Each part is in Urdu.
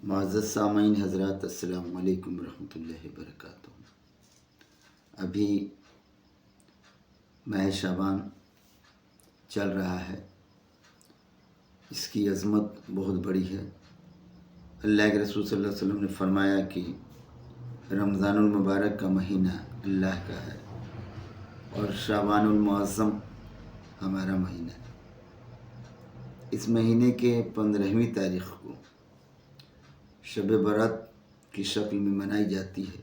معزز سامعین حضرات، السلام علیکم ورحمۃ اللہ وبرکاتہ۔ ابھی ماہ شعبان چل رہا ہے، اس کی عظمت بہت بڑی ہے۔ اللہ کے رسول صلی اللہ علیہ وسلم نے فرمایا کہ رمضان المبارک کا مہینہ اللہ کا ہے اور شعبان المعظم ہمارا مہینہ ہے۔ اس مہینے کے 15ویں تاریخ کو شب برات کی شکل میں منائی جاتی ہے۔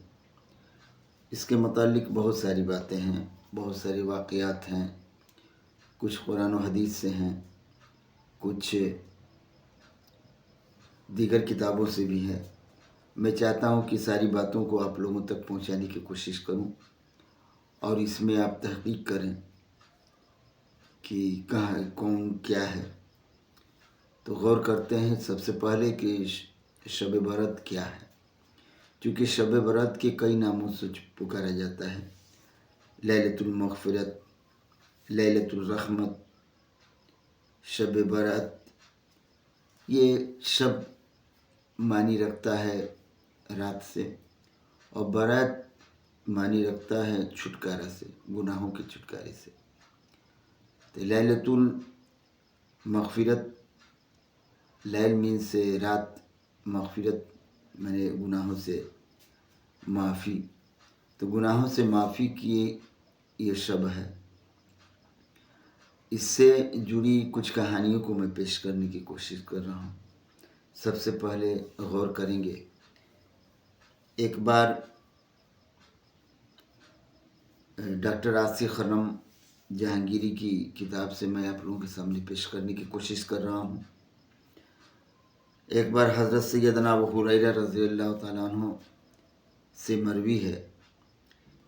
اس کے متعلق بہت ساری باتیں ہیں، بہت سارے واقعات ہیں، کچھ قرآن و حدیث سے ہیں، کچھ دیگر کتابوں سے بھی ہے۔ میں چاہتا ہوں کہ ساری باتوں کو آپ لوگوں تک پہنچانے کی کوشش کروں اور اس میں آپ تحقیق کریں کہ کہاں کون کیا ہے۔ تو غور کرتے ہیں سب سے پہلے کہ شب برات کیا ہے، کیونکہ شب برات کے کئی ناموں سے پکارا جاتا ہے۔ لیلۃ المغفرت، لیلۃ الرحمت، شب برات۔ یہ شب معنی رکھتا ہے رات سے اور برات معنی رکھتا ہے چھٹکارا سے، گناہوں کے چھٹکارے سے۔ تو لیلۃ المغفرت، لیل مین سے رات، مغفرت میں گناہوں سے معافی، تو گناہوں سے معافی کی یہ شب ہے۔ اس سے جڑی کچھ کہانیوں کو میں پیش کرنے کی کوشش کر رہا ہوں۔ سب سے پہلے غور کریں گے، ایک بار ڈاکٹر عاصف خرم جہانگیری کی کتاب سے میں آپ لوگوں کے سامنے پیش کرنے کی کوشش کر رہا ہوں۔ ایک بار حضرت سیدنا ابو ہریرہ رضی اللہ تعالیٰ عنہ سے مروی ہے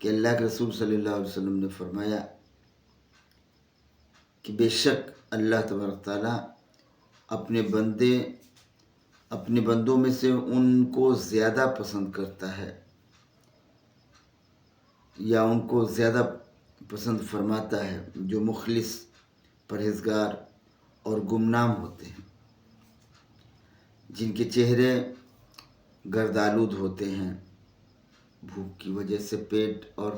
کہ اللہ کے رسول صلی اللہ علیہ وسلم نے فرمایا کہ بے شک اللہ تبارک تعالیٰ اپنے بندوں میں سے ان کو زیادہ پسند کرتا ہے یا ان کو زیادہ پسند فرماتا ہے جو مخلص، پرہیزگار اور گمنام ہوتے ہیں، جن کے چہرے گردآلود ہوتے ہیں، بھوک کی وجہ سے پیٹ اور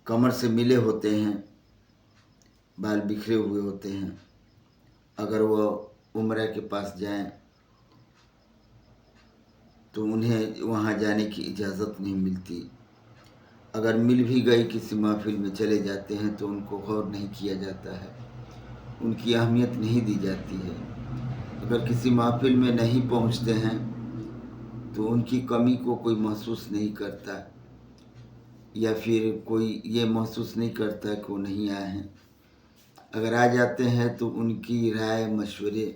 کمر سے ملے ہوتے ہیں، بال بکھرے ہوئے ہوتے ہیں۔ اگر وہ عمرہ کے پاس جائیں تو انہیں وہاں جانے کی اجازت نہیں ملتی۔ اگر مل بھی گئی کسی محفل میں چلے جاتے ہیں تو ان کو غور نہیں کیا جاتا ہے، ان کی اہمیت نہیں دی جاتی ہے۔ اگر کسی محفل میں نہیں پہنچتے ہیں تو ان کی کمی کو کوئی محسوس نہیں کرتا، یا پھر کوئی یہ محسوس نہیں کرتا کہ وہ نہیں آئے ہیں۔ اگر آ جاتے ہیں تو ان کی رائے مشورے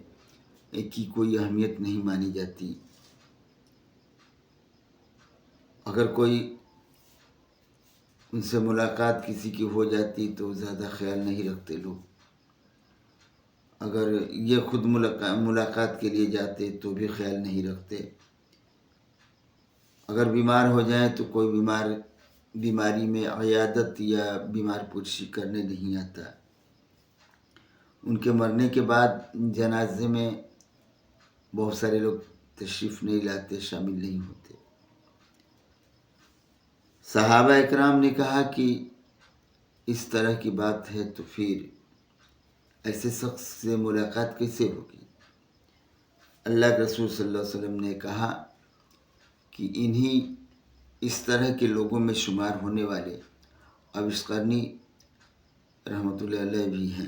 کی کوئی اہمیت نہیں مانی جاتی۔ اگر کوئی ان سے ملاقات کسی کی ہو جاتی تو زیادہ خیال نہیں رکھتے لوگ۔ اگر یہ خود ملاقات کے لیے جاتے تو بھی خیال نہیں رکھتے۔ اگر بیمار ہو جائیں تو کوئی بیماری میں عیادت یا بیمار پرسی کرنے نہیں آتا۔ ان کے مرنے کے بعد جنازے میں بہت سارے لوگ تشریف نہیں لاتے، شامل نہیں ہوتے۔ صحابہ اکرام نے کہا کہ اس طرح کی بات ہے تو پھر ایسے شخص سے ملاقات کیسے ہوگی؟ اللہ کے رسول صلی اللہ علیہ وسلم نے کہا کہ انہی اس طرح کے لوگوں میں شمار ہونے والے اویس قرنی رحمۃ اللہ علیہ بھی ہیں۔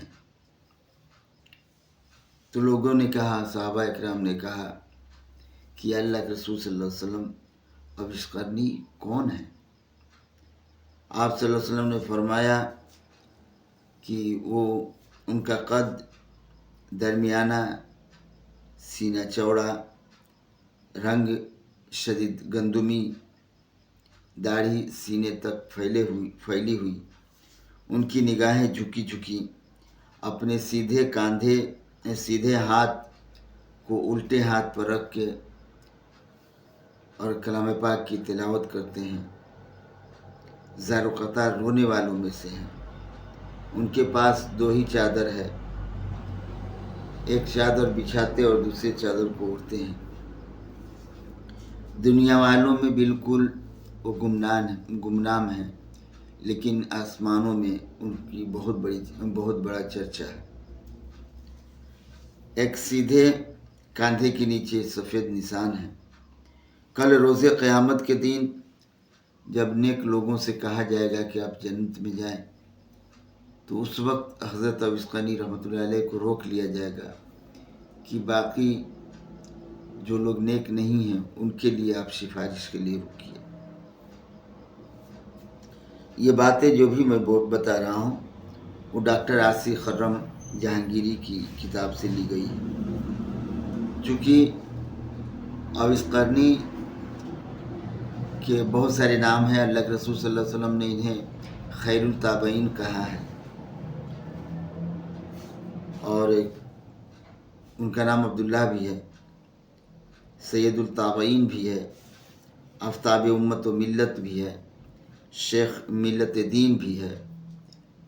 تو لوگوں نے کہا، صحابہ اکرام نے کہا کہ اللہ کے رسول صلی اللہ علیہ وسلم اویس قرنی کون ہے؟ آپ صلی اللہ علیہ وسلم نے فرمایا کہ ان کا قد درمیانہ، سینہ چوڑا، رنگ شدید گندمی، داڑھی سینے تک پھیلی ہوئی، ان کی نگاہیں جھکی، اپنے سیدھے ہاتھ کو الٹے ہاتھ پر رکھ کے اور کلام پاک کی تلاوت کرتے ہیں، زار و قطار رونے والوں میں سے ہیں۔ ان کے پاس 2 ہی چادر ہے، ایک چادر بچھاتے اور دوسرے چادر کو اوڑھتے ہیں۔ دنیا والوں میں بالکل وہ گمنام ہیں، لیکن آسمانوں میں ان کی بہت بڑا چرچا ہے۔ ایک سیدھے کاندھے کے نیچے سفید نشان ہے۔ کل روز قیامت کے دن جب نیک لوگوں سے کہا جائے گا کہ آپ جنت میں جائیں، تو اس وقت حضرت اویس قرنی رحمۃ اللہ علیہ کو روک لیا جائے گا کہ باقی جو لوگ نیک نہیں ہیں ان کے لیے آپ سفارش کے لیے رکیے۔ یہ باتیں جو بھی میں بتا رہا ہوں وہ ڈاکٹر عاصی خرم جہانگیری کی کتاب سے لی گئی ہے۔ چونکہ اویس قرنی کے بہت سارے نام ہیں، اللہ کے رسول صلی اللہ علیہ وسلم نے انہیں خیر التابعین کہا ہے، اور ان کا نام عبداللہ بھی ہے، سید التابعین بھی ہے، آفتاب امت و ملت بھی ہے، شیخ ملت دین بھی ہے،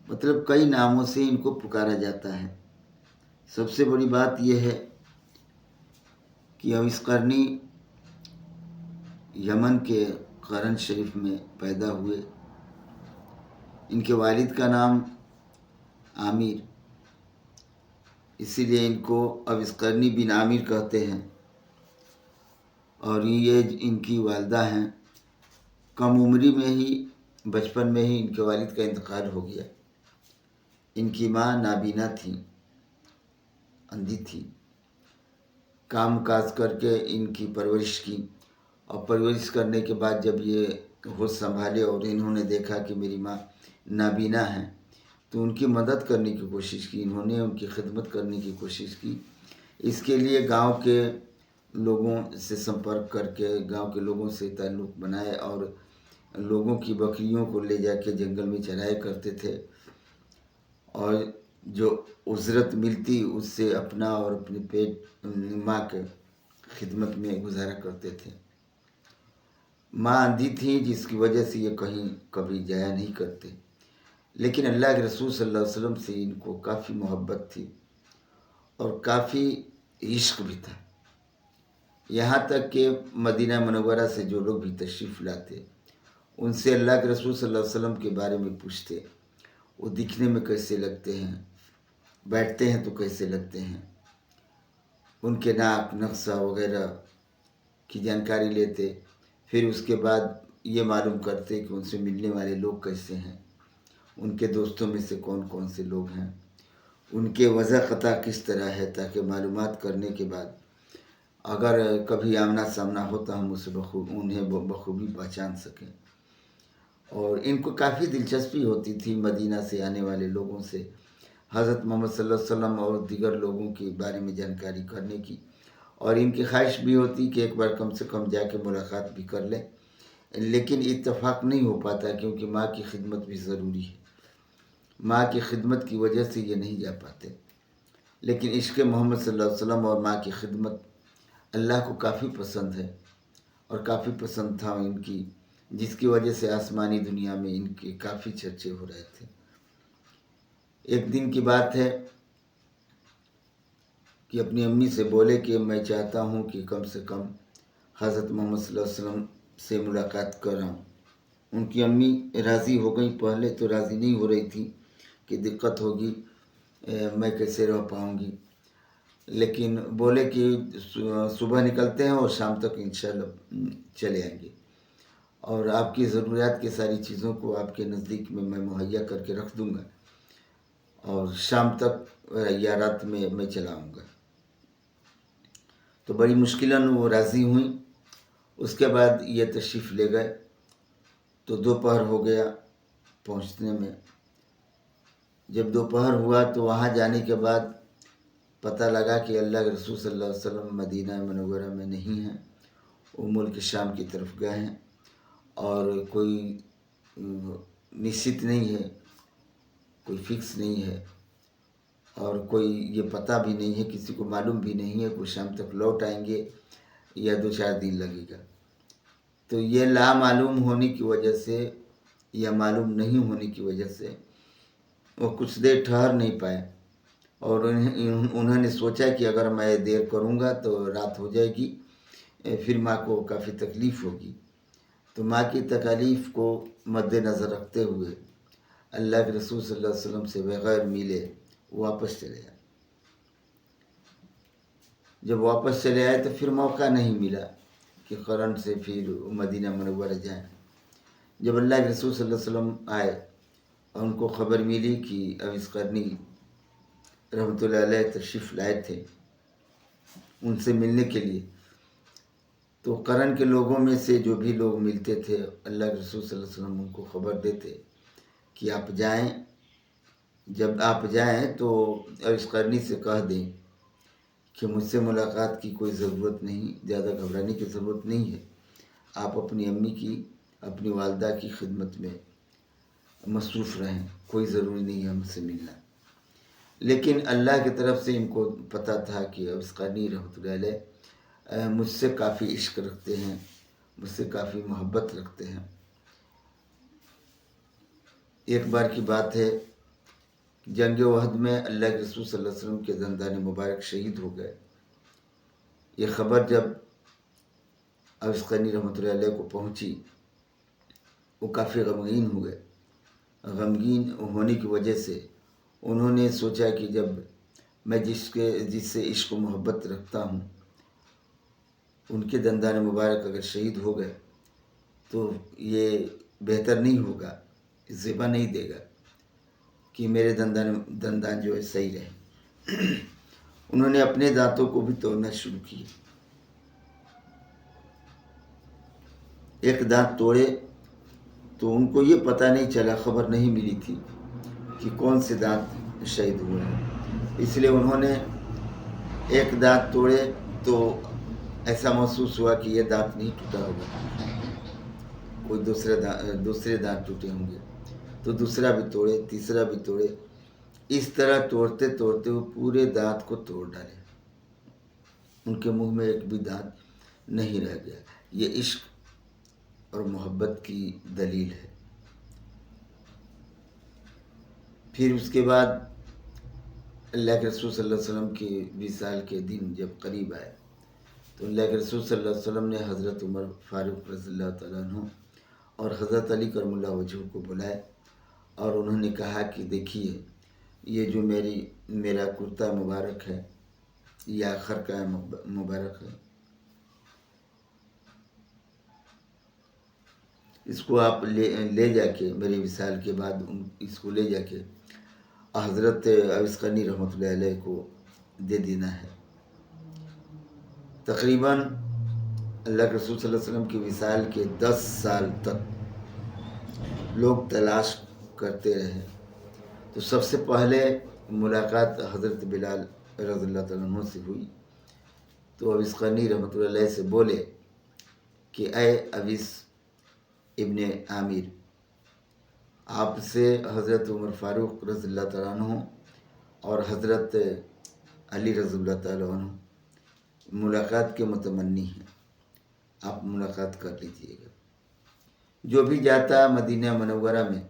مطلب کئی ناموں سے ان کو پکارا جاتا ہے۔ سب سے بڑی بات یہ ہے کہ اویس قرنی یمن کے قرن شریف میں پیدا ہوئے۔ ان کے والد کا نام عامر، اسی لیے ان کو اویس قرنی بن عامر کہتے ہیں، اور یہ ان کی والدہ ہیں۔ کم عمری میں ہی، بچپن میں ہی ان کے والد کا انتقال ہو گیا۔ ان کی ماں نابینا تھی، اندھی تھی۔ کام کاج کر کے ان کی پرورش کی، اور پرورش کرنے کے بعد جب یہ ہوش سنبھالے اور انہوں نے دیکھا کہ میری ماں نابینا ہے، تو ان کی مدد کرنے کی کوشش کی، انہوں نے ان کی خدمت کرنے کی کوشش کی۔ اس کے لیے گاؤں کے لوگوں سے سمپرک کر کے گاؤں کے لوگوں سے تعلق بنائے، اور لوگوں کی بکریوں کو لے جا کے جنگل میں چرایا کرتے تھے، اور جو اجرت ملتی اس سے اپنا اور اپنے پیٹ ماں کے خدمت میں گزارا کرتے تھے۔ ماں اندھی تھی، جس کی وجہ سے یہ کہیں کبھی جایا نہیں کرتے، لیکن اللہ کے رسول صلی اللہ علیہ وسلم سے ان کو کافی محبت تھی اور کافی عشق بھی تھا، یہاں تک کہ مدینہ منورہ سے جو لوگ بھی تشریف لاتے ان سے اللہ کے رسول صلی اللہ علیہ وسلم کے بارے میں پوچھتے، وہ دکھنے میں کیسے لگتے ہیں، بیٹھتے ہیں تو کیسے لگتے ہیں، ان کے ناک نقشہ وغیرہ کی جانکاری لیتے، پھر اس کے بعد یہ معلوم کرتے کہ ان سے ملنے والے لوگ کیسے ہیں، ان کے دوستوں میں سے کون کون سے لوگ ہیں، ان کے وضع قطع کس طرح ہے، تاکہ معلومات کرنے کے بعد اگر کبھی آمنا سامنا ہوتا ہم اسے انہیں بخوبی پہچان سکیں۔ اور ان کو کافی دلچسپی ہوتی تھی مدینہ سے آنے والے لوگوں سے حضرت محمد صلی اللہ علیہ وسلم اور دیگر لوگوں کے بارے میں جانکاری کرنے کی، اور ان کی خواہش بھی ہوتی کہ ایک بار کم سے کم جا کے ملاقات بھی کر لیں، لیکن اتفاق نہیں ہو پاتا کیونکہ ماں کی خدمت بھی ضروری ہے، ماں کی خدمت کی وجہ سے یہ نہیں جا پاتے۔ لیکن عشق محمد صلی اللہ علیہ وسلم اور ماں کی خدمت اللہ کو کافی پسند ہے، اور کافی پسند تھا ان کی، جس کی وجہ سے آسمانی دنیا میں ان کے کافی چرچے ہو رہے تھے۔ ایک دن کی بات ہے کہ اپنی امی سے بولے کہ میں چاہتا ہوں کہ کم سے کم حضرت محمد صلی اللہ علیہ وسلم سے ملاقات کراؤں۔ ان کی امی راضی ہو گئی، پہلے تو راضی نہیں ہو رہی تھی کہ دقت ہوگی، میں کیسے رہ پاؤں گی، لیکن بولے کہ صبح نکلتے ہیں اور شام تک انشاءاللہ چلے آئیں گے، اور آپ کی ضروریات کی ساری چیزوں کو آپ کے نزدیک میں مہیا کر کے رکھ دوں گا، اور شام تک یا رات میں چلا آؤں گا۔ تو بڑی مشکلاً وہ راضی ہوئیں۔ اس کے بعد یہ تشریف لے گئے، تو دوپہر ہو گیا پہنچنے میں۔ جب دوپہر ہوا تو وہاں جانے کے بعد پتہ لگا کہ اللہ کے رسول صلی اللہ علیہ وسلم مدینہ منورہ میں نہیں ہیں، وہ ملک شام کی طرف گئے ہیں، اور کوئی نشچت نہیں ہے، کوئی فکس نہیں ہے، اور کوئی یہ پتہ بھی نہیں ہے، کسی کو معلوم بھی نہیں ہے کہ شام تک لوٹ آئیں گے یا 2-4 دن لگے گا۔ تو یہ لا معلوم ہونے کی وجہ سے یا معلوم نہیں ہونے کی وجہ سے وہ کچھ دیر ٹھہر نہیں پائے، اور انہوں نے سوچا کہ اگر میں دیر کروں گا تو رات ہو جائے گی، پھر ماں کو کافی تکلیف ہوگی۔ تو ماں کی تکالیف کو مد نظر رکھتے ہوئے اللہ کے رسول صلی اللہ علیہ وسلم سے بغیر ملے واپس چلے آئے۔ جب واپس چلے آئے تو پھر موقع نہیں ملا کہ قرن سے پھر مدینہ منورہ جائیں۔ جب اللہ کے رسول صلی اللہ علیہ وسلم آئے اور ان کو خبر ملی کہ اویس قرنی رحمۃ اللہ علیہ تشریف لائے تھے ان سے ملنے کے لیے، تو قرن کے لوگوں میں سے جو بھی لوگ ملتے تھے اللہ کے رسول صلی اللہ علیہ وسلم ان کو خبر دیتے کہ آپ جائیں، جب آپ جائیں تو اویس قرنی سے کہہ دیں کہ مجھ سے ملاقات کی کوئی ضرورت نہیں، زیادہ گھبرانے کی ضرورت نہیں ہے، آپ اپنی امی کی، اپنی والدہ کی خدمت میں مصروف رہیں، کوئی ضروری نہیں ہے ہم سے ملنا۔ لیکن اللہ کی طرف سے ان کو پتہ تھا کہ اویس قرنی رحمۃ اللہ علیہ مجھ سے کافی عشق رکھتے ہیں، مجھ سے کافی محبت رکھتے ہیں۔ ایک بار کی بات ہے، جنگ احد میں اللہ کے رسول صلی اللہ علیہ وسلم کے دندان مبارک شہید ہو گئے۔ یہ خبر جب اویس قرنی رحمۃ اللہ علیہ کو پہنچی، وہ کافی غمگین ہوئے۔ غمگین ہونے کی وجہ سے انہوں نے سوچا کہ جب میں جس سے عشق و محبت رکھتا ہوں ان کے دندان مبارک اگر شہید ہو گئے تو یہ بہتر نہیں ہوگا، زیبا نہیں دے گا کہ میرے دندان جو ہے صحیح رہے۔ انہوں نے اپنے دانتوں کو بھی توڑنا شروع کیے۔ ایک دانت توڑے تو ان کو یہ پتہ نہیں چلا، خبر نہیں ملی تھی کہ کون سے دانت شہید ہوئے ہیں۔ اس لیے انہوں نے ایک دانت توڑے تو ایسا محسوس ہوا کہ یہ دانت نہیں ٹوٹا ہوگا، کوئی دوسرے دانت ٹوٹے ہوں گے، تو دوسرا بھی توڑے، تیسرا بھی توڑے۔ اس طرح توڑتے توڑتے وہ پورے دانت کو توڑ ڈالے، ان کے منہ میں ایک بھی دانت نہیں رہ گیا۔ یہ عشق اور محبت کی دلیل ہے۔ پھر اس کے بعد اللہ کے رسول صلی اللہ علیہ وسلم کی وصال کے دن جب قریب آئے تو اللہ کے رسول صلی اللہ علیہ وسلم نے حضرت عمر فاروق رضی اللہ تعالیٰ عنہ اور حضرت علی کرم اللہ وجہہ کو بلائے اور انہوں نے کہا کہ دیکھیے یہ جو میرا کرتا مبارک ہے یا خرقہ مبارک ہے، اس کو آپ لے جا کے میرے وصال کے بعد اس کو لے جا کے حضرت اویس قرنی رحمۃ اللہ علیہ کو دے دینا ہے۔ تقریباً اللہ کے رسول صلی اللہ علیہ وسلم کی وصال کے 10 سال تک لوگ تلاش کرتے رہے، تو سب سے پہلے ملاقات حضرت بلال رضی اللہ تعالیٰ عنہ سے ہوئی۔ تو اویس قرنی رحمۃ اللہ علیہ سے بولے کہ اے اویس ابن عامر، آپ سے حضرت عمر فاروق رضی اللہ تعالیٰ عنہ اور حضرت علی رضی اللہ تعالیٰ عنہ ملاقات کے متمنی ہیں، آپ ملاقات کر لیجیے گا۔ جو بھی جاتا مدینہ منورہ میں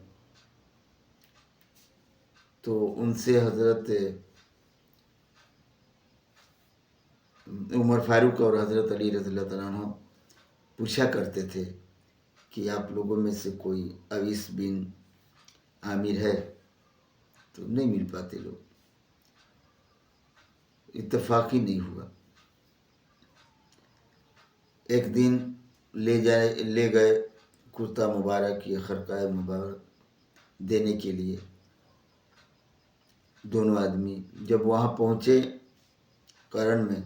تو ان سے حضرت عمر فاروق اور حضرت علی رضی اللہ تعالیٰ عنہ پوچھا کرتے تھے کہ آپ لوگوں میں سے کوئی اویس بن عامر ہے، تو نہیں مل پاتے لوگ، اتفاقی نہیں ہوا۔ ایک دن لے گئے کرتا مبارک یا خرقہ مبارک دینے کے لیے دونوں آدمی۔ جب وہاں پہنچے قرن میں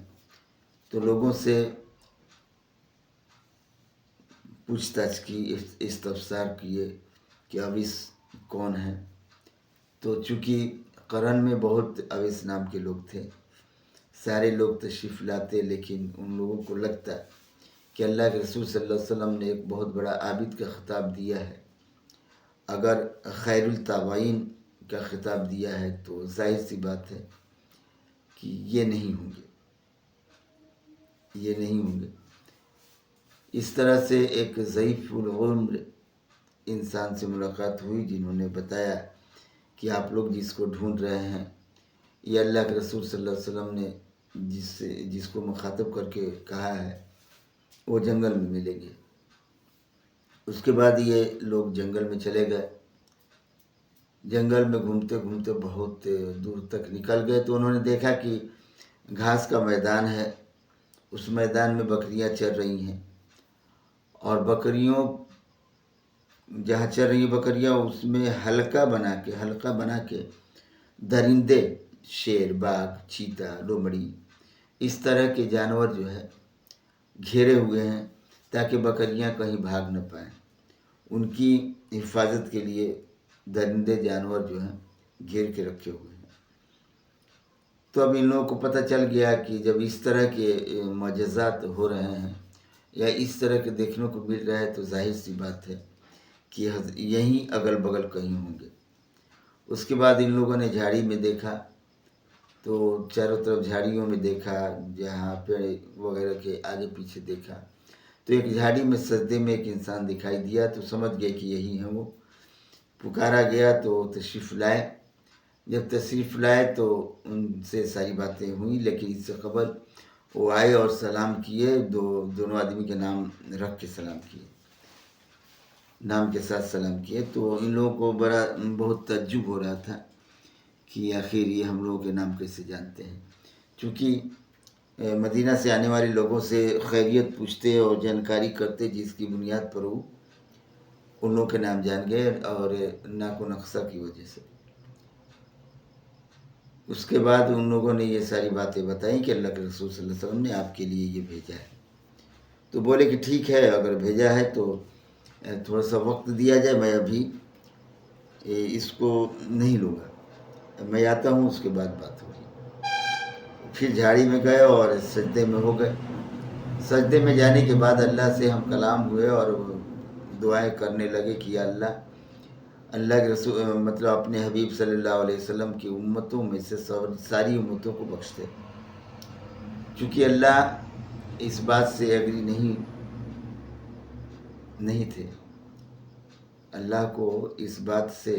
تو لوگوں سے پوچھ تاچھ کی، استفسار کیے کہ اویس کون ہے۔ تو چونکہ قرن میں بہت اویس نام کے لوگ تھے، سارے لوگ تشریف لاتے، لیکن ان لوگوں کو لگتا کہ اللہ کے رسول صلی اللہ علیہ وسلم نے ایک بہت بڑا عابد کا خطاب دیا ہے، اگر خیر التابعین کا خطاب دیا ہے تو ظاہر سی بات ہے کہ یہ نہیں ہوں گے۔ اس طرح سے ایک ضعیف العمر انسان سے ملاقات ہوئی، جنہوں نے بتایا کہ آپ لوگ جس کو ڈھونڈ رہے ہیں یہ اللہ کے رسول صلی اللہ علیہ وسلم نے جس کو مخاطب کر کے کہا ہے وہ جنگل میں ملیں گے۔ اس کے بعد یہ لوگ جنگل میں چلے گئے۔ جنگل میں گھومتے گھومتے بہت دور تک نکل گئے تو انہوں نے دیکھا کہ گھاس کا میدان ہے، اس میدان میں بکریاں چر رہی ہیں، اور بکریوں جہاں چر رہی بکریاں اس میں حلقہ بنا کے درندے، شیر، باغ، چیتا، لومڑی، اس طرح کے جانور جو ہے گھیرے ہوئے ہیں تاکہ بکریاں کہیں بھاگ نہ پائیں۔ ان کی حفاظت کے لیے درندے جانور جو ہیں گھیر کے رکھے ہوئے ہیں۔ تو اب ان لوگوں کو پتہ چل گیا کہ جب اس طرح کے معجزات ہو رہے ہیں یا اس طرح کے دیکھنے کو مل رہا ہے تو ظاہر سی بات ہے کہ یہیں اگل بغل کہیں ہوں گے۔ اس کے بعد ان لوگوں نے جھاڑی میں دیکھا تو چاروں طرف جھاڑیوں میں دیکھا، جہاں پیڑ وغیرہ کے آگے پیچھے دیکھا تو ایک جھاڑی میں سجدے میں ایک انسان دکھائی دیا تو سمجھ گئے کہ یہی ہے وہ۔ پکارا گیا تو تشریف لائے۔ جب تشریف لائے تو ان سے ساری باتیں ہوئیں، لیکن اس سے قبل وہ آئے اور سلام کیے، دونوں آدمی کے نام رکھ کے سلام کیے، نام کے ساتھ سلام کیے۔ تو ان لوگوں کو بہت تعجب ہو رہا تھا کہ آخر یہ ہم لوگوں کے نام کیسے جانتے ہیں، چونکہ مدینہ سے آنے والے لوگوں سے خیریت پوچھتے اور جانکاری کرتے، جس کی بنیاد پر وہ ان لوگوں کے نام جان گئے، اور ناک و نقصہ کی وجہ سے۔ اس کے بعد ان لوگوں نے یہ ساری باتیں بتائیں کہ اللہ کے رسول صلی اللہ علیہ وسلم نے آپ کے لیے یہ بھیجا ہے۔ تو بولے کہ ٹھیک ہے، اگر بھیجا ہے تو تھوڑا سا وقت دیا جائے، میں ابھی اس کو نہیں لوں گا، میں آتا ہوں، اس کے بعد بات ہوگی۔ پھر جھاڑی میں گئے اور سجدے میں ہو گئے۔ سجدے میں جانے کے بعد اللہ سے ہم کلام ہوئے اور دعائیں کرنے لگے کہ اللہ کے رسول مطلب اپنے حبیب صلی اللہ علیہ وسلم کی امتوں میں سے ساری امتوں کو بخش دے، چونکہ اللہ اس بات سے ایگری نہیں تھے، اللہ کو اس بات سے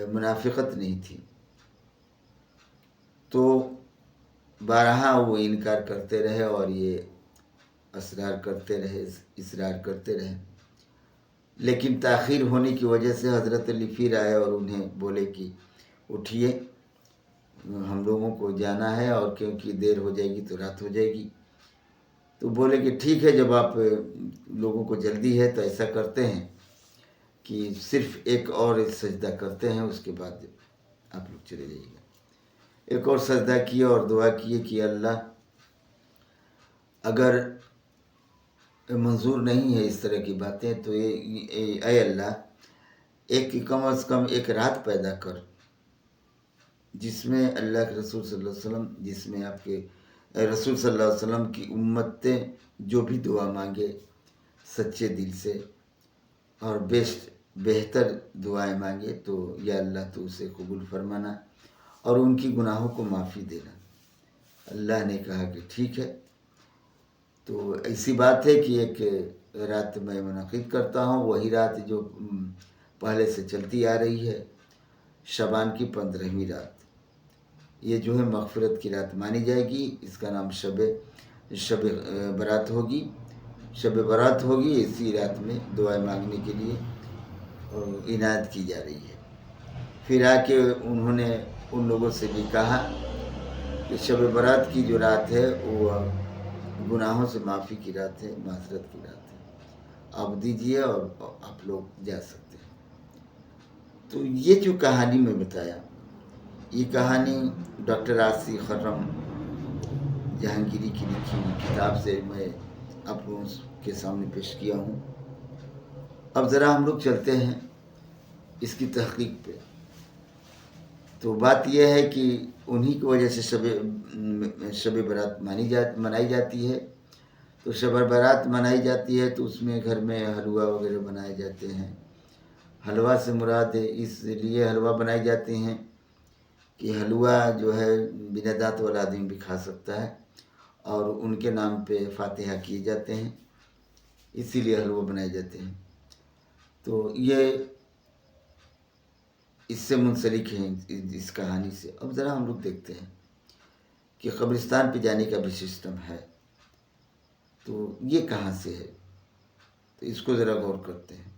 منافقت نہیں تھی، تو بارہا وہ انکار کرتے رہے اور یہ اصرار کرتے رہے، لیکن تاخیر ہونے کی وجہ سے حضرت علی پھر آئے اور انہیں بولے کہ اٹھیے، ہم لوگوں کو جانا ہے، اور کیونکہ دیر ہو جائے گی تو رات ہو جائے گی۔ تو بولے کہ ٹھیک ہے، جب آپ لوگوں کو جلدی ہے تو ایسا کرتے ہیں کہ صرف ایک اور سجدہ کرتے ہیں، اس کے بعد آپ لوگ چلے جائیے گا۔ ایک اور سجدہ کیا اور دعا کیے کہ اللہ اگر منظور نہیں ہے اس طرح کی باتیں تو اے اللہ کم از کم ایک رات پیدا کر جس میں اللہ کے رسول صلی اللہ علیہ وسلم، جس میں آپ کے رسول صلی اللہ علیہ وسلم کی امتیں جو بھی دعا مانگے سچے دل سے اور بہتر دعائیں مانگے تو یا اللہ تو اسے قبول فرمانا اور ان کی گناہوں کو معافی دینا۔ اللہ نے کہا کہ ٹھیک ہے۔ تو ایسی بات ہے کہ ایک رات میں منعقد کرتا ہوں، وہی رات جو پہلے سے چلتی آ رہی ہے، شعبان کی 15ویں رات، یہ جو ہے مغفرت کی رات مانی جائے گی، اس کا نام شب برات ہوگی، اسی رات میں دعائیں مانگنے کے لیے عنایت کی جا رہی ہے۔ پھر آ کے انہوں نے ان لوگوں سے بھی کہا کہ شب برات کی جو رات ہے وہ گناہوں سے معافی کی رات ہے، معذرت کی رات ہے، آپ دیجئے اور آپ لوگ جا سکتے ہیں۔ تو یہ جو کہانی میں بتایا، یہ کہانی ڈاکٹر عاصی خرم جہانگیری کی لکھی ہوئی کتاب سے میں آپ لوگوں کے سامنے پیش کیا ہوں۔ اب ذرا ہم لوگ چلتے ہیں اس کی تحقیق پہ۔ تو بات یہ ہے کہ انہی کی وجہ سے شب برات منائی جاتی ہے۔ تو شب برات منائی جاتی ہے تو اس میں گھر میں حلوہ وغیرہ بنائے جاتے ہیں۔ حلوہ سے مراد اس لیے حلوہ بنائے جاتے ہیں کہ حلوہ جو ہے بنا دانت والا آدمی بھی کھا سکتا ہے، اور ان کے نام پہ فاتحہ کیے جاتے ہیں، اسی لیے حلوہ بنائے جاتے ہیں۔ تو یہ اس سے منسلک ہیں اس کہانی سے۔ اب ذرا ہم لوگ دیکھتے ہیں کہ قبرستان پہ جانے کا بھی سسٹم ہے، تو یہ کہاں سے ہے، تو اس کو ذرا غور کرتے ہیں۔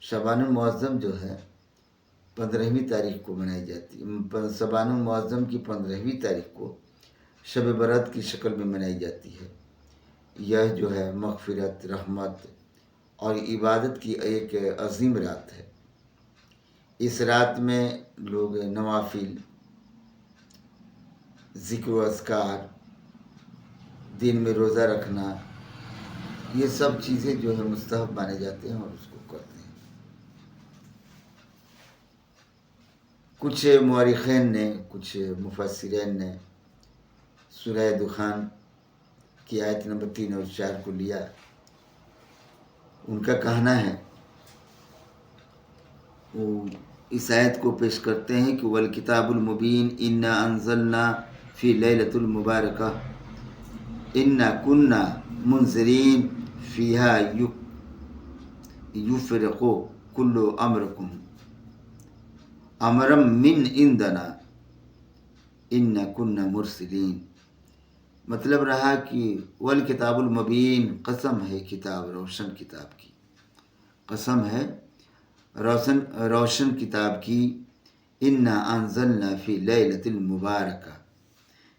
شعبان المعظم جو ہے 15ویں تاریخ کو منائی جاتی ہے۔ شعبان المعظم کی 15ویں تاریخ کو شب برات کی شکل میں منائی جاتی ہے۔ یہ جو ہے مغفرت، رحمت اور عبادت کی ایک عظیم رات ہے۔ اس رات میں لوگ نوافل، ذکر و اذکار، دن میں روزہ رکھنا، یہ سب چیزیں جو ہے مستحب مانے جاتے ہیں اور اس کو کرتے ہیں۔ کچھ مورخین نے، کچھ مفسرین نے سورہ دخان کی آیت نمبر 3 اور 4 کو لیا۔ ان کا کہنا ہے، وہ اس آیت کو پیش کرتے ہیں کہ والکتاب المبین انا انزلنا فی لیلۃ المبارکہ انا کنا منذرین فیہا یفرق کل امرکم امرا من عندنا انا کنا مرسلین۔ مطلب رہا کہ والکتاب المبین، قسم ہے کتاب، روشن کتاب کی، قسم ہے روشن کتاب کی، انا انزلنا فی لیلۃ المبارکہ،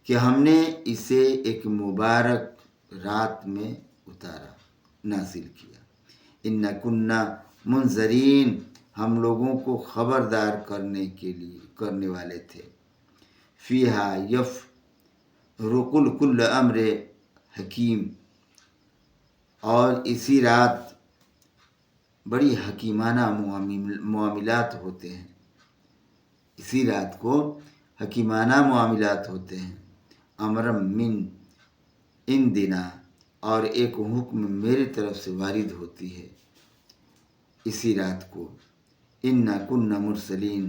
کہ ہم نے اسے ایک مبارک رات میں اتارا، نازل کیا۔ انا کنا منذرین، ہم لوگوں کو خبردار کرنے والے تھے۔ فیہا یفرق کل امر حکیم، اور اسی رات بڑی حکیمانہ معاملات ہوتے ہیں، اسی رات کو حکیمانہ معاملات ہوتے ہیں۔ امرم من عندنا، اور ایک حکم میری طرف سے وارد ہوتی ہے اسی رات کو۔ انا کنا مرسلین،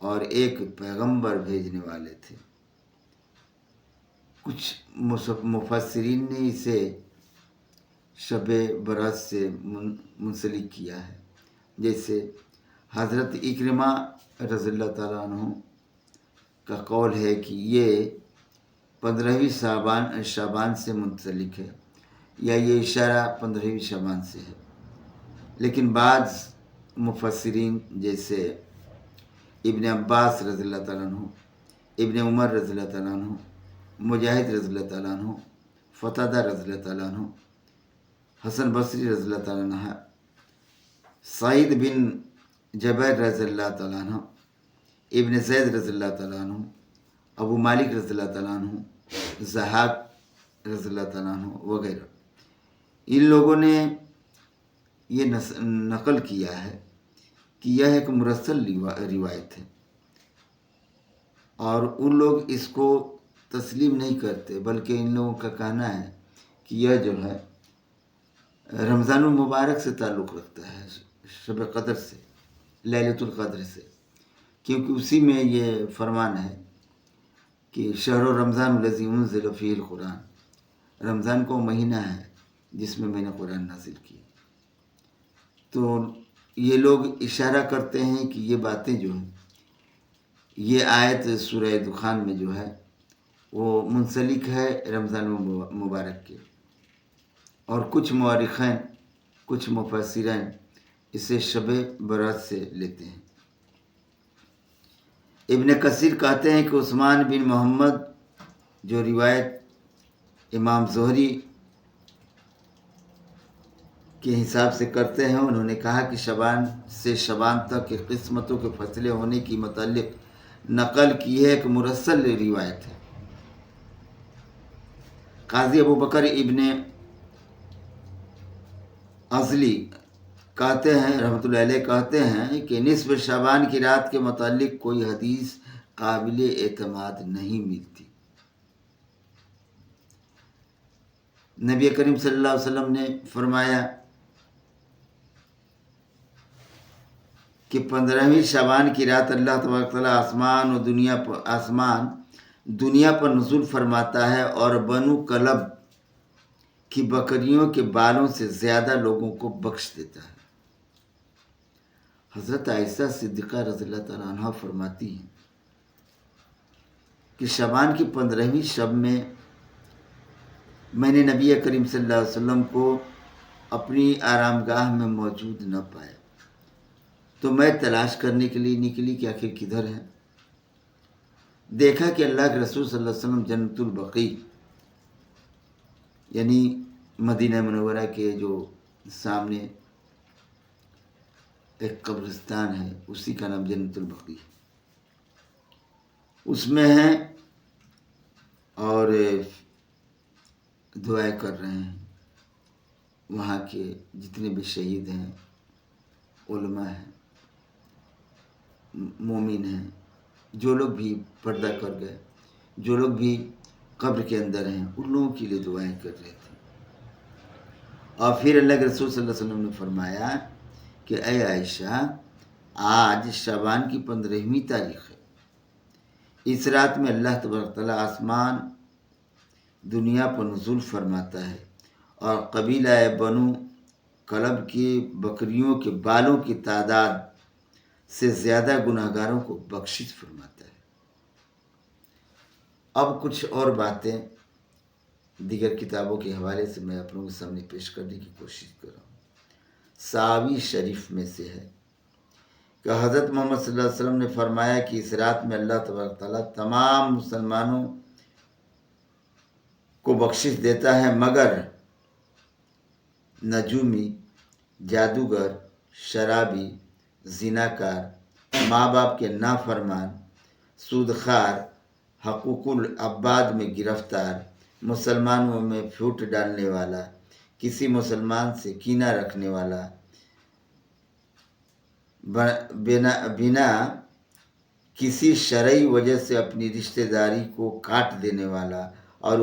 اور ایک پیغمبر بھیجنے والے تھے۔ کچھ مفسرین نے اسے شب برات سے منسلک کیا ہے، جیسے حضرت اکرمہ رضی اللہ تعالیٰ عنہ کا قول ہے کہ یہ 15ویں شعبان سے منسلک ہے، یا یہ اشارہ 15ویں شعبان سے ہے۔ لیکن بعض مفسرین جیسے ابن عباس رضی اللہ تعالیٰ عنہ، ابن عمر رضی اللہ تعالیٰ عنہ، مجاہد رضی اللہ تعالیٰ عنہ، قتادہ رضی اللہ تعالیٰ عنہ، حسن بصری رضی اللہ تعالیٰ عنہ، سعید بن جبیر رضی اللہ تعالیٰ عنہ، ابن زید رضی اللہ تعالیٰ عنہ، ابو مالک رضی اللہ تعالیٰ عنہ، ضحاک رضی اللہ تعالیٰ عنہ وغیرہ، ان لوگوں نے یہ نقل کیا ہے کہ یہ ایک مرسل روایت ہے، اور ان لوگ اس کو تسلیم نہیں کرتے، بلکہ ان لوگوں کا کہنا ہے کہ یہ جو ہے رمضان المبارک سے تعلق رکھتا ہے، شب قدر سے، لیلۃ القدر سے، کیونکہ اسی میں یہ فرمان ہے کہ شہر رمضان الذی انزل فیہ القرآن، رمضان کو مہینہ ہے جس میں نے قرآن نازل کیا۔ تو یہ لوگ اشارہ کرتے ہیں کہ یہ باتیں جو ہیں، یہ آیت سورہ دخان میں جو ہے وہ منسلک ہے رمضان مبارک کے، اور کچھ مورخین، کچھ مفسرین اسے شب برات سے لیتے ہیں۔ ابن کثیر کہتے ہیں کہ عثمان بن محمد جو روایت امام زہری کے حساب سے کرتے ہیں، انہوں نے کہا کہ شعبان سے شعبان تک کے قسمتوں کے فیصلے ہونے کی متعلق نقل کی ہے ایک مرسل روایت ہے۔ قاضی ابو بکر ابن ازلی کہتے ہیں، رحمۃ اللہ علیہ کہتے ہیں کہ نصف شعبان کی رات کے متعلق کوئی حدیث قابل اعتماد نہیں ملتی۔ نبی کریم صلی اللہ علیہ وسلم نے فرمایا کہ 15ویں شعبان کی رات اللہ تبارک تعالیٰ آسمان دنیا پر نزول فرماتا ہے، اور بنو کلب کی بکریوں کے بالوں سے زیادہ لوگوں کو بخش دیتا ہے۔ حضرت عائشہ صدیقہ رضی اللہ تعالیٰ عنہ فرماتی ہیں کہ شعبان کی 15ویں شب میں نے نبی کریم صلی اللہ علیہ وسلم کو اپنی آرام گاہ میں موجود نہ پایا، تو میں تلاش کرنے کے لیے نکلی کہ آخر کدھر ہے۔ دیکھا کہ اللہ کے رسول صلی اللہ علیہ وسلم جنت البقیع یعنی مدینہ منورہ کے جو سامنے ایک قبرستان ہے، اسی کا نام جنت البقیع، اس میں ہیں اور دعائیں کر رہے ہیں۔ وہاں کے جتنے بھی شہید ہیں، علماء ہیں، مومن ہیں، جو لوگ بھی پردہ کر گئے، جو لوگ بھی قبر کے اندر ہیں، ان لوگوں کے لیے دعائیں کر رہے تھے۔ اور پھر اللہ کے رسول صلی اللہ علیہ وسلم نے فرمایا کہ اے عائشہ، آج شعبان کی 15ویں تاریخ ہے، اس رات میں اللہ تبارک تعالیٰ آسمان دنیا پر نزول فرماتا ہے اور قبیلہ بنو کلب کی بکریوں کے بالوں کی تعداد سے زیادہ گناہگاروں کو بخشش فرماتا ہے۔ اب کچھ اور باتیں دیگر کتابوں کے حوالے سے میں آپ لوگوں کے سامنے پیش کرنے کی کوشش کر رہا ہوں۔ ساوی شریف میں سے ہے کہ حضرت محمد صلی اللہ علیہ وسلم نے فرمایا کہ اس رات میں اللہ تبارک تعالیٰ تمام مسلمانوں کو بخشش دیتا ہے مگر نجومی، جادوگر، شرابی، زناکار، ماں باپ کے نافرمان، سودخوار، حقوق العباد میں گرفتار، مسلمانوں میں پھوٹ ڈالنے والا، کسی مسلمان سے کینہ رکھنے والا، بنا کسی شرعی وجہ سے اپنی رشتہ داری کو کاٹ دینے والا، اور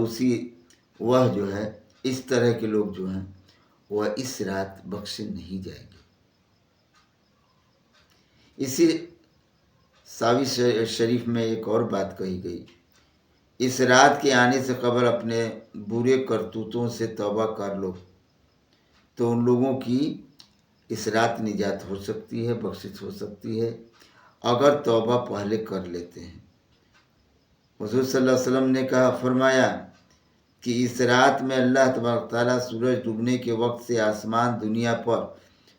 وہ جو ہے اس طرح کے لوگ جو ہیں وہ اس رات بخشے نہیں جائیں گے۔ اسی ساوی شریف میں ایک اور بات کہی گئی، اس رات کے آنے سے قبل اپنے برے کرتوتوں سے توبہ کر لو تو ان لوگوں کی اس رات نجات ہو سکتی ہے، بخشش ہو سکتی ہے، اگر توبہ پہلے کر لیتے ہیں۔ حضور صلی اللہ علیہ وسلم نے فرمایا کہ اس رات میں اللہ تبارک تعالیٰ سورج ڈوبنے کے وقت سے آسمان دنیا پر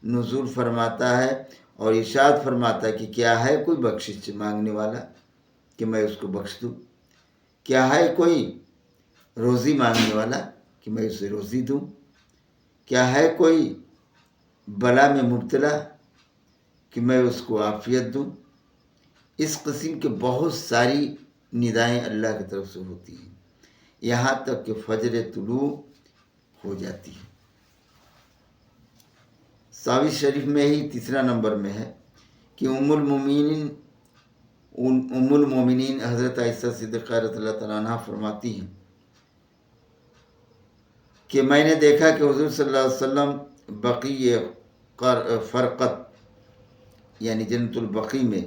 نزول فرماتا ہے اور ارشاد فرماتا ہے کہ کیا ہے کوئی بخشش مانگنے والا کہ میں اس کو بخش دوں، کیا ہے کوئی روزی مانگنے والا کہ میں اسے روزی دوں، کیا ہے کوئی بلا میں مبتلا کہ میں اس کو عافیت دوں۔ اس قسم کے بہت ساری ندائیں اللہ کی طرف سے ہوتی ہیں، یہاں تک کہ فجر طلوع ہو جاتی ہے۔ ساوی شریف میں ہی تیسرا نمبر میں ہے کہ ام المومنین حضرت عائشہ صدیقہ رضی اللہ تعالیٰ عنہ فرماتی ہیں کہ میں نے دیکھا کہ حضور صلی اللہ علیہ وسلم بقیع فرقت یعنی جنت البقیع میں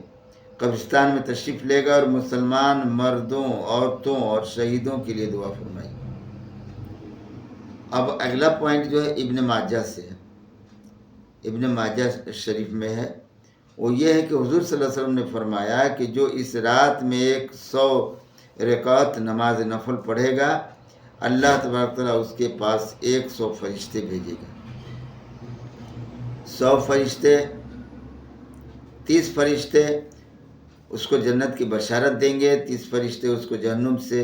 قبرستان میں تشریف لے گا اور مسلمان مردوں، عورتوں اور شہیدوں کے لیے دعا فرمائی۔ اب اگلا پوائنٹ جو ہے ابن ماجہ سے ہے، ابن ماجہ شریف میں ہے، وہ یہ ہے کہ حضور صلی اللہ علیہ وسلم نے فرمایا کہ جو اس رات میں 100 رکعت نماز نفل پڑھے گا، اللہ تبارک تعالیٰ اس کے پاس 100 فرشتے بھیجے گا۔ 100 فرشتے، 30 فرشتے اس کو جنت کی بشارت دیں گے، 30 فرشتے اس کو جہنم سے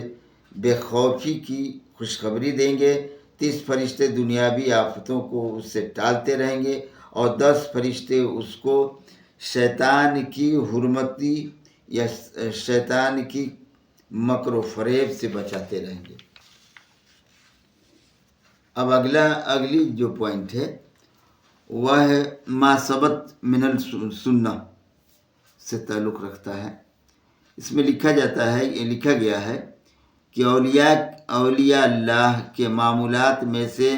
بے خوفی کی خوشخبری دیں گے، 30 فرشتے دنیاوی آفتوں کو اس سے ٹالتے رہیں گے، اور 10 فرشتے اس کو شیطان کی حرمتی یا شیطان کی مکر و فریب سے بچاتے رہیں گے۔ اب اگلی جو پوائنٹ ہے وہ ہے ما ثبت من السنہ سے تعلق رکھتا ہے۔ اس میں لکھا گیا ہے کہ اولیاء اللہ کے معمولات میں سے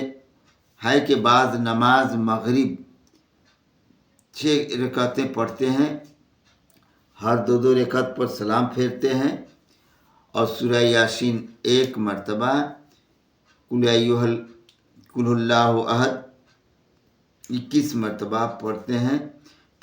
ہے کہ بعض نماز مغرب 6 رکعتیں پڑھتے ہیں، ہر 2 رکعت پر سلام پھیرتے ہیں، اور سورہ یاسین 1 مرتبہ، قل اللہ احد 21 مرتبہ پڑھتے ہیں،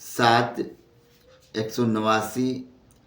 7-189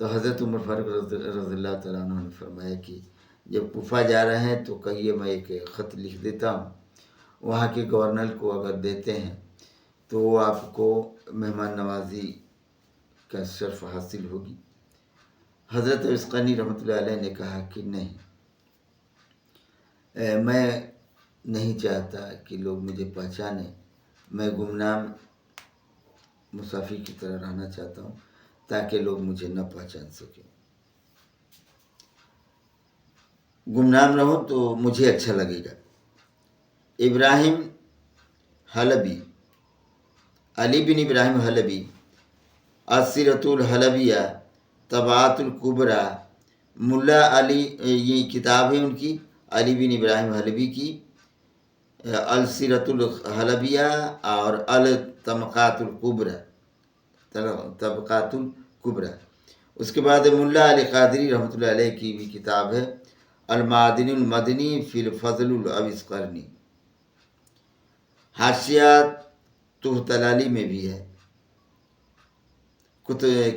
تو حضرت عمر فاروق رضی اللہ تعالیٰ عنہ نے فرمایا کہ جب کوفہ جا رہے ہیں تو کہیے میں ایک خط لکھ دیتا ہوں، وہاں کے گورنر کو اگر دیتے ہیں تو وہ آپ کو مہمان نوازی کا شرف حاصل ہوگی۔ حضرت عسقلانی رحمۃ اللہ علیہ نے کہا کہ نہیں، میں نہیں چاہتا کہ لوگ مجھے پہچانیں، میں گمنام مسافر کی طرح رہنا چاہتا ہوں تاکہ لوگ مجھے نہ پہچان سکیں۔ گمنام رہوں تو مجھے اچھا لگے گا۔ ابراہیم حلبی، علی بن ابراہیم حلبی، السیرۃ الحلبیہ، طبعات الکبریٰ، ملا علی، یہ کتاب ہے ان کی، علی بن ابراہیم حلبی کی السیرۃ الحلبیہ اور الطبقات الکبریٰ، طبقات الکبریٰ۔ اس کے بعد ملا علی قادری رحمۃ اللہ علیہ کی بھی کتاب ہے المعدن المدنی فی الفضل العسقلانی۔ حاشیات تحتلالی میں بھی ہے۔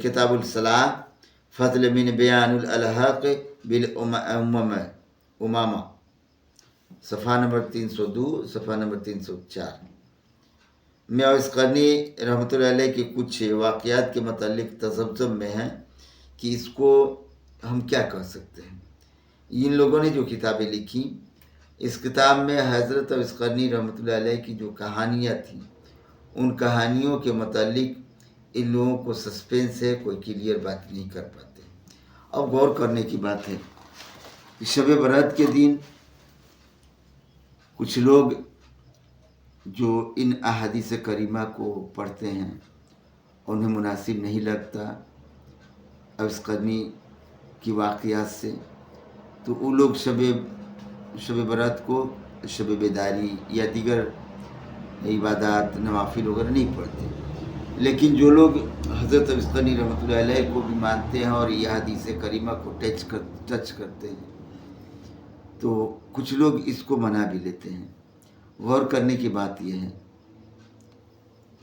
کتاب الصلاح، فضل من بیان الحق بالامامہ، صفحہ نمبر 302، صفحہ نمبر 304 میں عسقلانی رحمۃ اللہ علیہ کے کچھ واقعات کے متعلق تذبذب میں ہیں کہ اس کو ہم کیا کہہ سکتے ہیں۔ ان لوگوں نے جو کتابیں لکھی، اس کتاب میں حضرت عسقلانی رحمۃ اللہ علیہ کی جو کہانیاں تھیں، ان کہانیوں کے متعلق ان لوگوں کو سسپینس ہے، کوئی کلیئر بات نہیں کر پاتے۔ اب غور کرنے کی بات ہے کہ شب برات کے دن کچھ لوگ جو ان احادیث کریمہ کو پڑھتے ہیں انہیں مناسب نہیں لگتا عسقلانی کی واقعات سے، تو وہ لوگ شب برات کو شب بیداری یا دیگر عبادات نوافل وغیرہ نہیں پڑھتے۔ لیکن جو لوگ حضرت عسقلانی رحمۃ اللہ علیہ کو بھی مانتے ہیں اور یہ حدیث کریمہ کو ٹچ کرتے ہیں، تو کچھ لوگ اس کو منا بھی لیتے ہیں۔ غور کرنے کی بات یہ ہے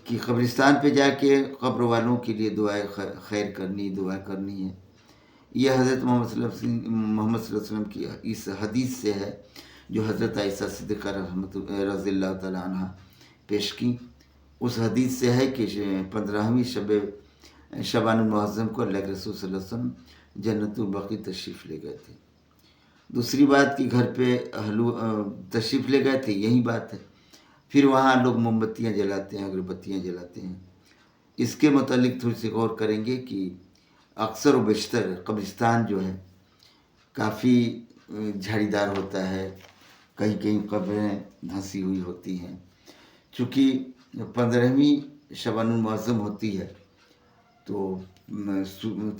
کہ قبرستان پہ جا کے قبر والوں کے لیے دعائیں خیر کرنی، دعا کرنی ہے، یہ حضرت محمد صلی اللہ علیہ وسلم کی اس حدیث سے ہے جو حضرت عائشہ صدیقہ رضی اللہ تعالیٰ عنہ پیش کی۔ اس حدیث سے ہے کہ 15ویں شعبان المعظم کو اللہ کے رسول صلی اللہ علیہ وسلم جنت البقیع تشریف لے گئے تھے۔ دوسری بات کہ گھر پہ تشریف لے گئے تھے، یہی بات ہے۔ پھر وہاں لوگ موم بتیاں جلاتے ہیں، اگربتیاں جلاتے ہیں۔ اس کے متعلق تھوڑی سی غور کریں گے کہ اکثر و بیشتر قبرستان جو ہے کافی جھاڑی دار ہوتا ہے، کہیں کہیں قبریں دھنسی ہوئی ہوتی ہیں۔ چونکہ 15ویں شعبان المعظم ہوتی ہے تو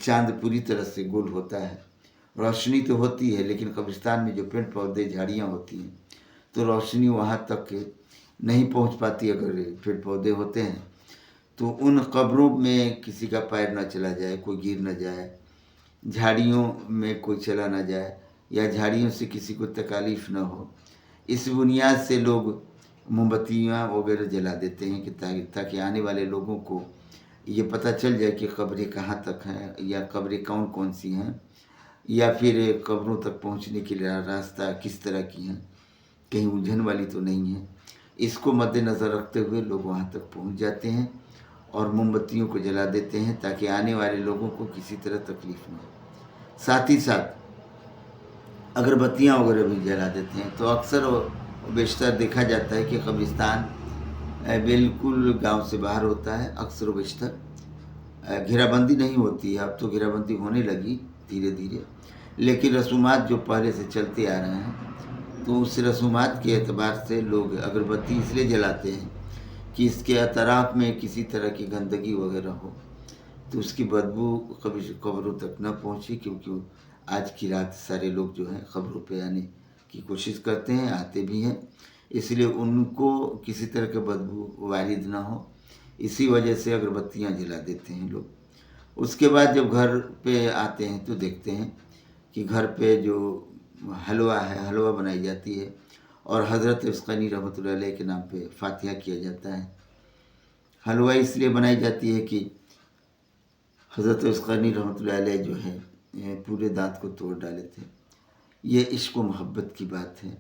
چاند پوری طرح سے گول ہوتا ہے، روشنی تو ہوتی ہے لیکن قبرستان میں جو پیڑ پودے جھاڑیاں ہوتی ہیں تو روشنی وہاں تک نہیں پہنچ پاتی۔ اگر پیڑ پودے ہوتے ہیں تو ان قبروں میں کسی کا پیر نہ چلا جائے، کوئی گر نہ جائے، جھاڑیوں میں کوئی چلا نہ جائے یا جھاڑیوں سے کسی کو تکالیف نہ ہو، اس بنیاد سے لوگ موم بتیاں وغیرہ جلا دیتے ہیں کہ تاکہ آنے والے لوگوں کو یہ پتہ چل جائے کہ قبریں کہاں تک ہیں یا قبریں کون کون سی ہیں، یا پھر قبروں تک پہنچنے کے لیے راستہ کس طرح کی ہیں، کہیں الجھن والی تو نہیں ہے۔ اس کو مد نظر رکھتے ہوئے لوگ وہاں تک پہنچ جاتے ہیں اور موم بتیوں کو جلا دیتے ہیں تاکہ آنے والے لوگوں کو کسی طرح تکلیف نہ ہو۔ ساتھ ہی ساتھ اگربتیاں وغیرہ بھی جلا دیتے ہیں۔ تو اکثر و بیشتر دیکھا جاتا ہے کہ قبرستان بالکل گاؤں سے باہر ہوتا ہے، اکثر و بیشتر گھیرا بندی نہیں ہوتی ہے۔ اب تو گھیرا بندی ہونے لگی دھیرے دھیرے، لیکن رسومات جو پہلے سے چلتے آ رہے ہیں تو اس رسومات کے اعتبار سے لوگ اگربتی اس لیے جلاتے ہیں کہ اس کے اطراف میں کسی طرح کی گندگی وغیرہ ہو تو اس کی بدبو قبروں تک نہ پہنچے، کیونکہ آج کی رات سارے لوگ جو ہیں قبروں پہ آنے کی کوشش کرتے ہیں، آتے بھی ہیں، اس لیے ان کو کسی طرح کا بدبو وارد نہ ہو، اسی وجہ سے اگربتیاں جلا دیتے ہیں لوگ۔ اس کے بعد جب گھر پہ آتے ہیں تو دیکھتے ہیں کہ گھر پہ جو حلوہ ہے، حلوہ بنائی جاتی ہے اور حضرت عسقلانی رحمۃ اللہ علیہ کے نام پہ فاتحہ کیا جاتا ہے۔ حلوہ اس لیے بنائی جاتی ہے کہ حضرت عثقانی رحمۃ اللہ علیہ جو ہے پورے دانت کو توڑ ڈالے تھے۔ یہ عشق و محبت کی بات ہے۔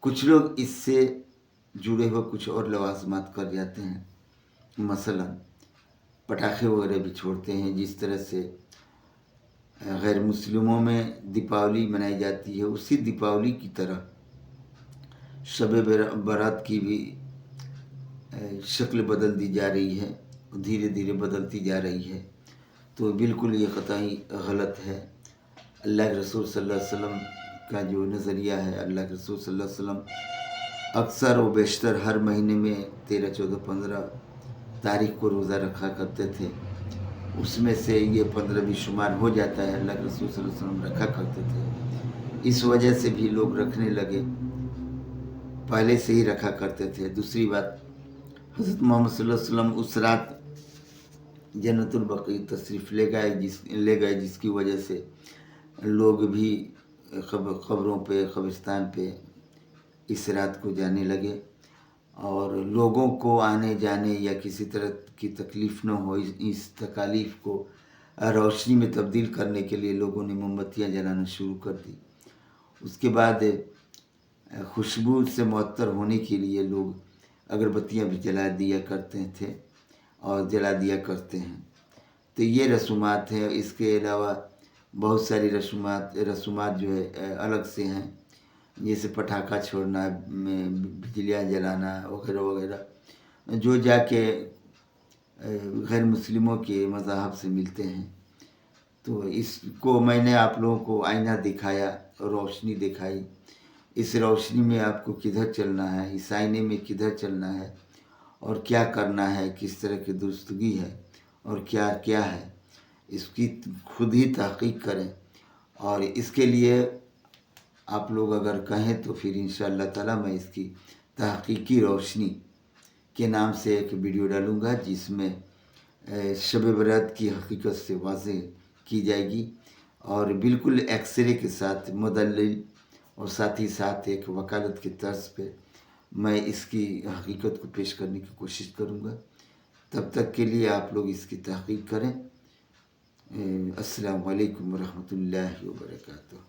کچھ لوگ اس سے جڑے ہوئے کچھ اور لوازمات کر جاتے ہیں، مثلا پٹاخے وغیرہ بھی چھوڑتے ہیں، جس طرح سے غیر مسلموں میں دیپاولی منائی جاتی ہے، اسی دیپاولی کی طرح شب برات کی بھی شکل بدل دی جا رہی ہے، دھیرے دھیرے بدلتی جا رہی ہے، تو بالکل یہ قطعی غلط ہے۔ اللہ کے رسول صلی اللہ علیہ وسلم کا جو نظریہ ہے، اللہ کے رسول صلی اللہ علیہ وسلم اکثر و بیشتر ہر مہینے میں 13، 14، 15 تاریخ کو روزہ رکھا کرتے تھے، اس میں سے یہ 15 بھی شمار ہو جاتا ہے۔ اللہ کے رسول صلی اللہ علیہ وسلم رکھا کرتے تھے، اس وجہ سے بھی لوگ رکھنے لگے، پہلے سے ہی رکھا کرتے تھے۔ دوسری بات، حضرت محمد صلی اللہ علیہ وسلم اس رات جنت البقیع تشریف لے گئے، جس کی وجہ سے لوگ بھی قبروں پہ، قبرستان پہ اس رات کو جانے لگے، اور لوگوں کو آنے جانے یا کسی طرح کی تکلیف نہ ہو، اس تکالیف کو روشنی میں تبدیل کرنے کے لیے لوگوں نے موم بتیاں جلانا شروع کر دی۔ اس کے بعد خوشبو سے معطر ہونے کے لیے لوگ اگربتیاں بھی جلا دیا کرتے تھے اور جلا دیا کرتے ہیں۔ تو یہ رسومات ہیں۔ اس کے علاوہ بہت ساری رسومات جو ہے الگ سے ہیں، جیسے پٹاخہ چھوڑنا، بجلیاں جلانا وغیرہ وغیرہ، جو جا کے غیر مسلموں کے مذاہب سے ملتے ہیں۔ تو اس کو میں نے آپ لوگوں کو آئینہ دکھایا، روشنی دکھائی، اس روشنی میں آپ کو کدھر چلنا ہے، اس آئینے میں کدھر چلنا ہے اور کیا کرنا ہے، کس طرح کی درستگی ہے اور کیا کیا ہے، اس کی خود ہی تحقیق کریں۔ اور اس کے لیے آپ لوگ اگر کہیں تو پھر انشاءاللہ تعالی میں اس کی تحقیقی روشنی کے نام سے ایک ویڈیو ڈالوں گا، جس میں شب برات کی حقیقت سے واضح کی جائے گی، اور بالکل ایکسرے کے ساتھ مدلل اور ساتھ ہی ساتھ ایک وکالت کے طرز پہ میں اس کی حقیقت کو پیش کرنے کی کوشش کروں گا۔ تب تک کے لیے آپ لوگ اس کی تحقیق کریں۔ السلام علیکم ورحمۃ اللہ وبرکاتہ۔